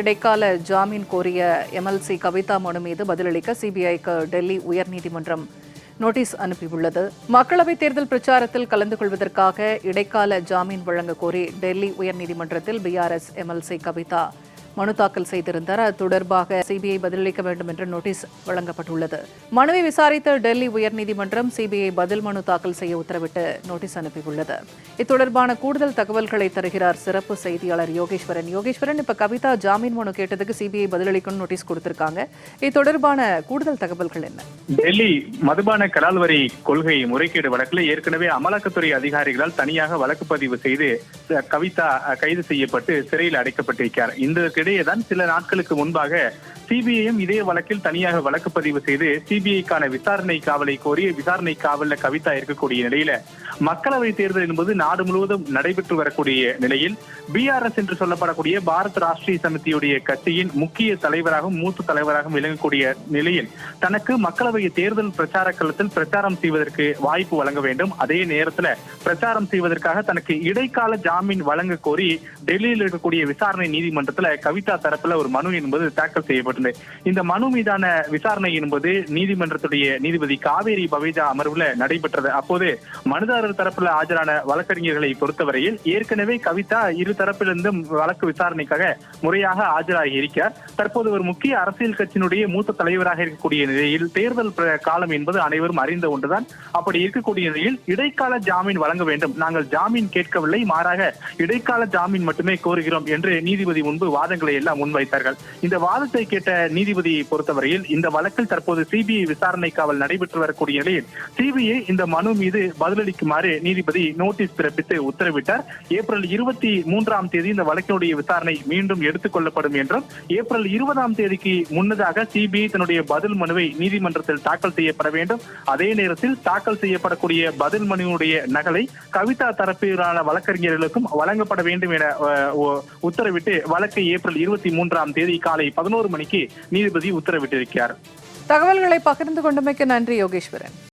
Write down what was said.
இடைக்கால ஜாமீன் கோரிய எம்எல்சி கவிதா மனு மீது பதிலளிக்க சிபிஐக்கு டெல்லி உயர்நீதிமன்றம் நோட்டீஸ் அனுப்பியுள்ளது. மக்களவைத் தேர்தல் பிரச்சாரத்தில் கலந்து கொள்வதற்காக இடைக்கால ஜாமீன் வழங்க கோரி டெல்லி உயர்நீதிமன்றத்தில் பிஆர்எஸ் எம்எல்சி கவிதா மனு தாக்கல் செய்திருந்தார். அது தொடர்பாக சிபிஐ பதிலளிக்க வேண்டும் என்று நோட்டீஸ் வழங்கப்பட்டுள்ளது. மனுவை விசாரித்த டெல்லி உயர்நீதிமன்றம் சிபிஐ பதில் மனு தாக்கல் செய்ய உத்தரவிட்டு நோட்டீஸ் அனுப்பியுள்ளது. இது தொடர்பான கூடுதல் தகவல்களை தருகிறார் சிறப்பு செய்தியாளர் யோகேஸ்வரன். இப்ப கவிதா ஜாமீன் மனு கேட்டதுக்கு சிபிஐ பதிலளிக்கணும் நோட்டீஸ் கொடுத்திருக்காங்க. இது தொடர்பான கூடுதல் தகவல்கள் என்ன? டெல்லி மதுபான கலால் வரி கொள்கை முறைகேடு வழக்கில் ஏற்கனவே அமலாக்கத்துறை அதிகாரிகளால் தனியாக வழக்கு பதிவு செய்து கவிதா கைது செய்யப்பட்டு சிறையில் அடைக்கப்பட்டிருக்கிறார். இதற்கிடையேதான் சில நாட்களுக்கு முன்பாக சிபிஐயும் இதே வழக்கில் தனியாக வழக்கு பதிவு செய்து சிபிஐக்கான விசாரணை காவலை கோரி விசாரணை காவலில் கவிதா இருக்கக்கூடிய நிலையில மக்களவை தேர்தல் என்பது நாடு முழுவதும் நடைபெற்று வரக்கூடிய நிலையில் பிஆர்எஸ் என்று சொல்லப்படக்கூடிய பாரத் ராஷ்டிரிய சமிதியுடைய கட்சியின் முக்கிய தலைவராகவும் மூத்த தலைவராகவும் விளங்கக்கூடிய நிலையில் தனக்கு மக்களவை தேர்தல் பிரச்சார களத்தில் பிரச்சாரம் செய்வதற்கு வாய்ப்பு வழங்க வேண்டும். அதே நேரத்தில் பிரச்சாரம் செய்வதற்காக தனக்கு இடைக்கால ஜாமீன் வழங்க கோரி டெல்லியில் இருக்கக்கூடிய விசாரணை நீதிமன்றத்தில் கவிதா தரப்புல ஒரு மனு என்பது தாக்கல் செய்யப்பட்டது. இந்த மனு மீதான விசாரணை என்பது நீதிமன்றத்துடைய நீதிபதி காவேரி பவேஜா அமர்வுல நடைபெற்றது. அப்போது மனுதாரர் தரப்புல ஆஜரான வழக்கறிஞர்களை பொறுத்தவரையில் ஏற்கனவே கவிதா இரு தரப்பிலிருந்தும் வழக்கு விசாரணைக்காக முறையாக ஆஜராகி இருக்கிறார். தற்போது ஒரு முக்கிய அரசியல் கட்சியினுடைய மூத்த தலைவராக இருக்கக்கூடிய நிலையில் தேர்தல் காலம் என்பது அனைவரும் அறிந்த ஒன்றுதான். அப்படி இருக்கக்கூடிய நிலையில் இடைக்கால ஜாமீன் வழங்க வேண்டும், நாங்கள் ஜாமீன் கேட்கவில்லை, மாறாக இடைக்கால ஜாமீன் மட்டுமே கோருகிறோம் என்று நீதிபதி முன்பு வாதங்களை எல்லாம் முன்வைத்தார்கள். இந்த வாதத்தை கேட்ட நீதிபதியை பொறுத்தவரையில் இந்த வழக்கில் தற்போது சிபிஐ விசாரணை காவல் நடைபெற்று வரக்கூடிய நிலையில் சிபிஐ இந்த மனு மீது பதிலளிக்குமாறு நீதிபதி நோட்டீஸ் பிறப்பித்து உத்தரவிட்டார். ஏப்ரல் 23ஆம் தேதி இந்த வழக்கினுடைய விசாரணை மீண்டும் எடுத்துக் கொள்ளப்படும் என்றும் ஏப்ரல் 20ஆம் தேதிக்கு முன்னதாக சிபிஐ தன்னுடைய பதில் மனுவை நீதிமன்றத்தில் தாக்கல் செய்யப்பட வேண்டும். அதே நேரத்தில் தாக்கல் செய்யப்படக்கூடிய பதில் மனுவுடைய நகலை கவிதா தரப்பிலான வழக்கறிஞர்களுக்கும் வழங்கப்பட வேண்டும் என உத்தரவிட்டு வழக்கை ஏப்ரல் 23ஆம் தேதி காலை 11 மணிக்கு நீதிபதி உத்தரவிட்டிருக்கிறார். தகவல்களை பகிர்ந்து கொண்டமைக்கு நன்றி யோகேஸ்வரன்.